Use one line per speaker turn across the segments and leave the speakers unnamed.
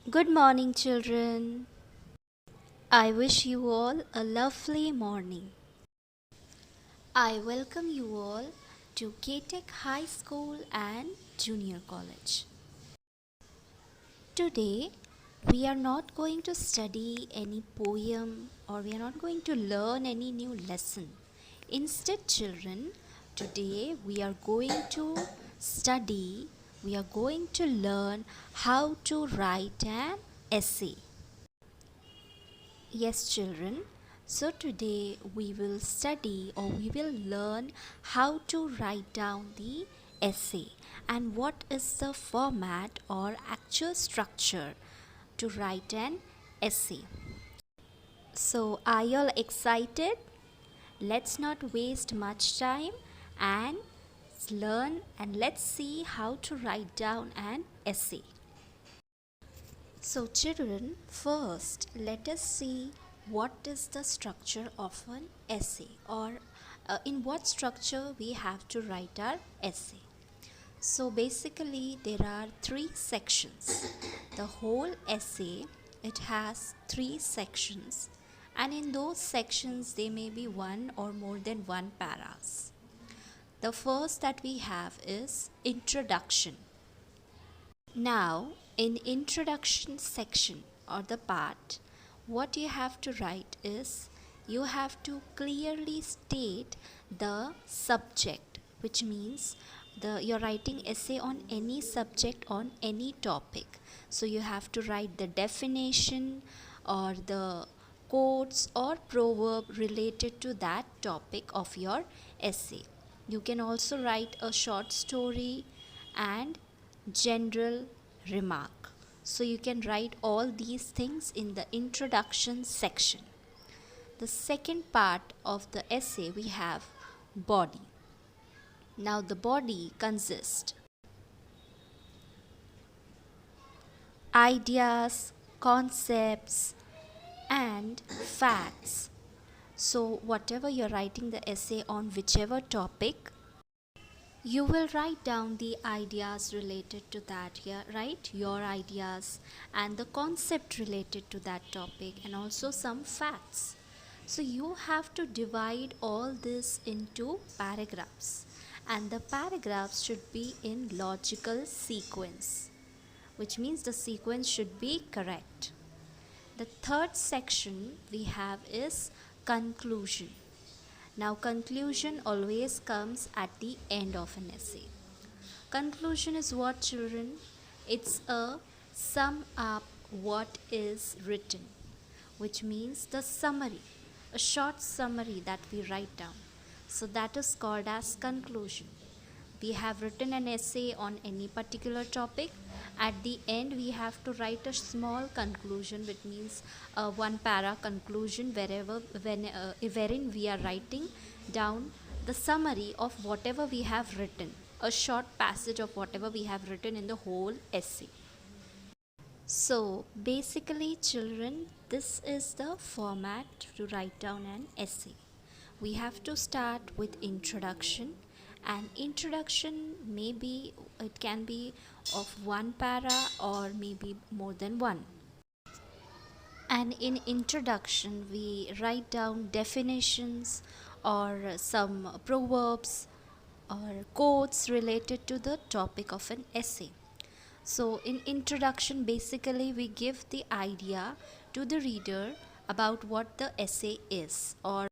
Good morning, children. I wish you all a lovely morning. I welcome you all to K-Tech High School and Junior College. Today, we are not going to study any poem or we are not going to learn any new lesson. Instead, children, today we are going to study, we are going to learn how to write an essay. Yes, children. So today we will study or we will learn how to write down the essay and what is the format or actual structure to write an essay. So are you all excited? Let's not waste much time and learn and let's see how to write down an essay. So children, first let us see what is the structure of an essay or in what structure we have to write our essay. So basically there are three sections. The whole essay, it has three sections, and in those sections there may be one or more than one paras. The first that we have is introduction. Now, in introduction section or the part, what you have to write is you have to clearly state the subject, which means you're writing essay on any subject on any topic. So you have to write the definition or the quotes or proverb related to that topic of your essay. You can also write a short story and general remark. So you can write all these things in the introduction section. The second part of the essay we have body. Now the body consists ideas, concepts and facts. So whatever you're writing the essay on whichever topic, you will write down the ideas related to that here, right? Your ideas and the concept related to that topic and also some facts. So you have to divide all this into paragraphs, and the paragraphs should be in logical sequence, which means the sequence should be correct. The third section we have is conclusion. Now conclusion always comes at the end of an essay. Conclusion is what, children? It's a sum up what is written, which means the summary, a short summary that we write down. So that is called as conclusion. We have written an essay on any particular topic. At the end we have to write a small conclusion, which means one para conclusion wherein we are writing down the summary of whatever we have written, a short passage of whatever we have written in the whole essay. So basically, children, this is the format to write down an essay. We have to start with introduction, and introduction maybe it can be of one para or maybe more than one. And in introduction we write down definitions or some proverbs or quotes related to the topic of an essay. So in introduction basically we give the idea to the reader about what the essay is. Or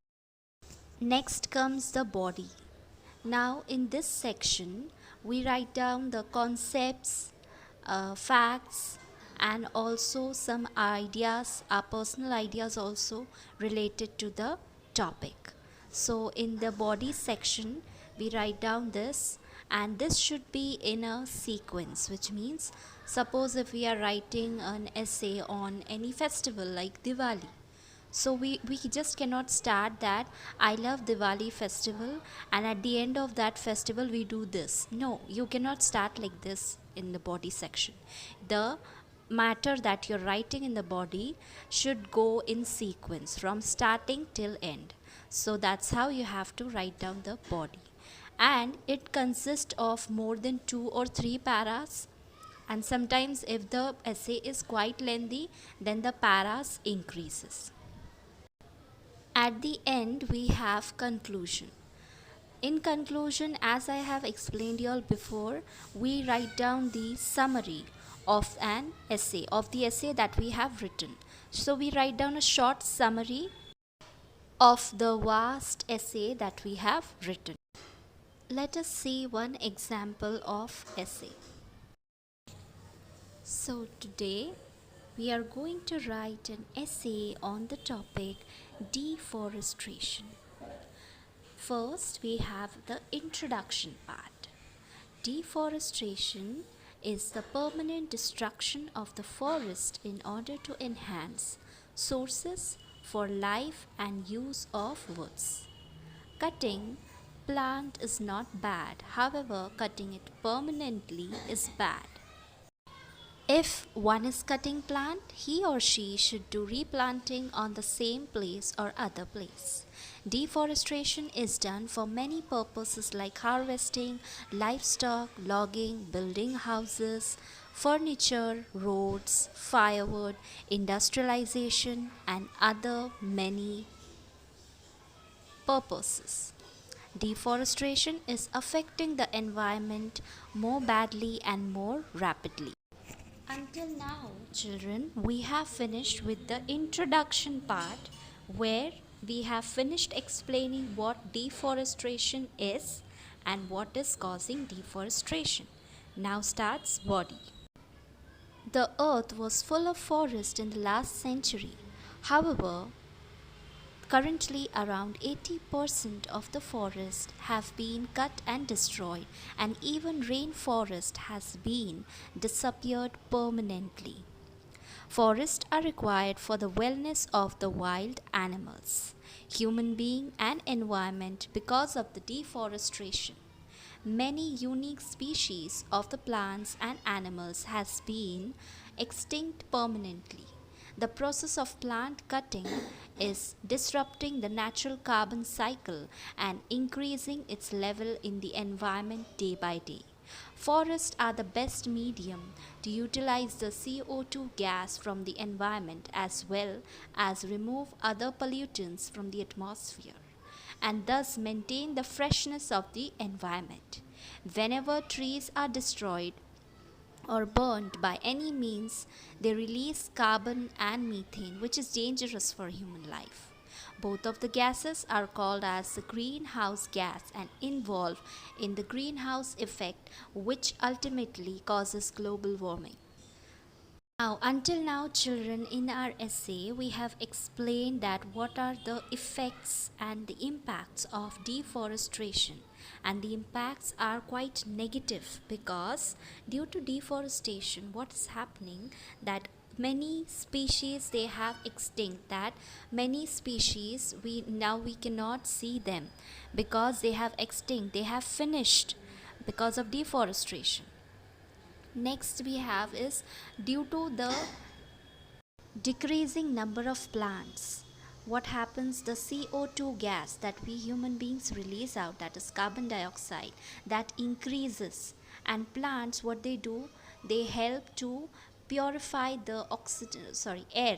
next comes the body. Now in this section we write down the concepts, facts and also some ideas, our personal ideas also related to the topic. So in the body section we write down this, and this should be in a sequence, which means suppose if we are writing an essay on any festival like Diwali, so we just cannot start that I love Diwali festival and at the end of that festival we do this. No, you cannot start like this in the body section. The matter that you're writing in the body should go in sequence from starting till end. So that's how you have to write down the body. And it consists of more than 2 or 3 paras. And sometimes if the essay is quite lengthy, then the paras increases. At the end, we have conclusion. In conclusion, as I have explained you all before, we write down the summary of an essay, of the essay that we have written. So we write down a short summary of the vast essay that we have written. Let us see one example of essay. So today we are going to write an essay on the topic deforestation. First, we have the introduction part. Deforestation is the permanent destruction of the forest in order to enhance sources for life and use of woods. Cutting plant is not bad, however, cutting it permanently is bad. If one is cutting plant, he or she should do replanting on the same place or other place. Deforestation is done for many purposes like harvesting, livestock, logging, building houses, furniture, roads, firewood, industrialization, and other many purposes. Deforestation is affecting the environment more badly and more rapidly. Until now, children, we have finished with the introduction part where we have finished explaining what deforestation is and what is causing deforestation. Now starts body. The earth was full of forest in the last century. However, currently, around 80% of the forest have been cut and destroyed, and even rainforest has been disappeared permanently. Forests are required for the wellness of the wild animals, human being and environment because of the deforestation. Many unique species of the plants and animals has been extinct permanently. The process of plant cutting is disrupting the natural carbon cycle and increasing its level in the environment day by day. Forests are the best medium to utilize the CO2 gas from the environment as well as remove other pollutants from the atmosphere and thus maintain the freshness of the environment. Whenever trees are destroyed or burned by any means, they release carbon and methane, which is dangerous for human life. Both of the gases are called as the greenhouse gas and involve in the greenhouse effect, which ultimately causes global warming. Now, until now, children, in our essay, we have explained that what are the effects and the impacts of deforestation. And the impacts are quite negative because due to deforestation, what is happening that many species they have extinct, that many species we cannot see them because they have extinct, they have finished because of deforestation. Next we have is due to the decreasing number of plants. What happens? The CO2 gas that we human beings release out, that is carbon dioxide, that increases. And plants, what they do, they help to purify the air.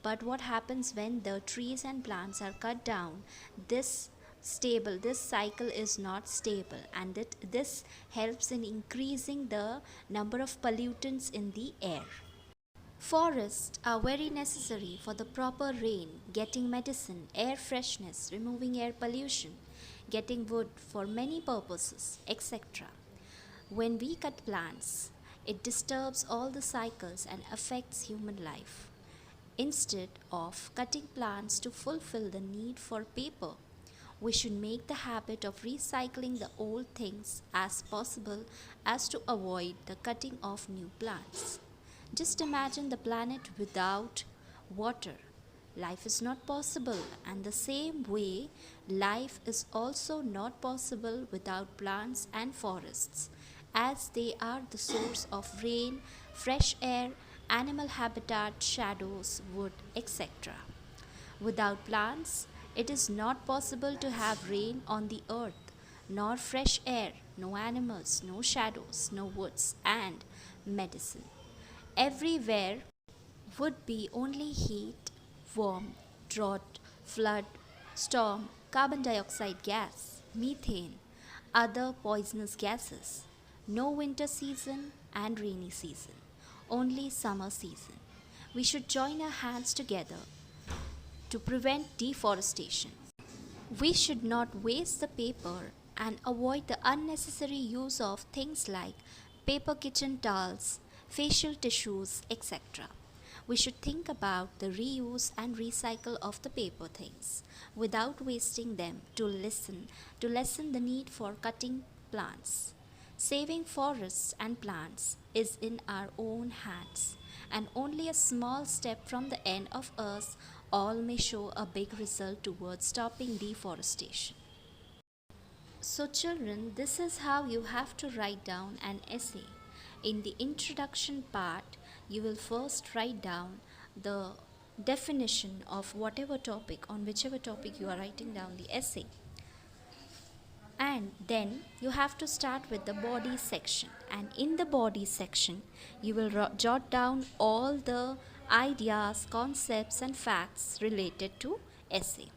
But what happens when the trees and plants are cut down? This cycle is not stable, and this helps in increasing the number of pollutants in the air. Forests are very necessary for the proper rain, getting medicine, air freshness, removing air pollution, getting wood for many purposes, etc. When we cut plants, it disturbs all the cycles and affects human life. Instead of cutting plants to fulfill the need for paper, we should make the habit of recycling the old things as possible as to avoid the cutting of new plants. Just imagine the planet without water. Life is not possible, and the same way, life is also not possible without plants and forests, as they are the source of rain, fresh air, animal habitat, shadows, wood, etc. Without plants, it is not possible to have rain on the earth, nor fresh air, no animals, no shadows, no woods, and medicine. Everywhere would be only heat, warmth, drought, flood, storm, carbon dioxide gas, methane, other poisonous gases. No winter season and rainy season, only summer season. We should join our hands together to prevent deforestation. We should not waste the paper and avoid the unnecessary use of things like paper kitchen towels, facial tissues, etc. We should think about the reuse and recycle of the paper things without wasting them to lessen the need for cutting plants. Saving forests and plants is in our own hands, and only a small step from the end of Earth all may show a big result towards stopping deforestation. So, children, this is how you have to write down an essay. In the introduction part, you will first write down the definition of whatever topic, on whichever topic you are writing down the essay. And then you have to start with the body section, and in the body section you will jot down all the ideas, concepts and facts related to essay,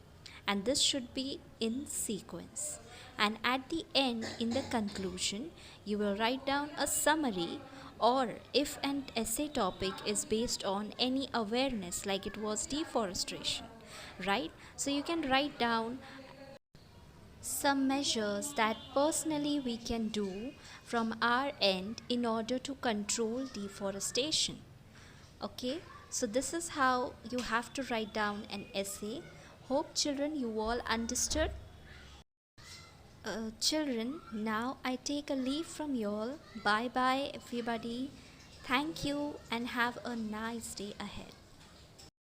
and this should be in sequence. And at the end, in the conclusion, you will write down a summary, or if an essay topic is based on any awareness like it was deforestation, right? So you can write down some measures that personally we can do from our end in order to control deforestation. Okay, so this is how you have to write down an essay. Hope children you all understood. Children, now I take a leave from you all. Bye bye everybody. Thank you and have a nice day ahead.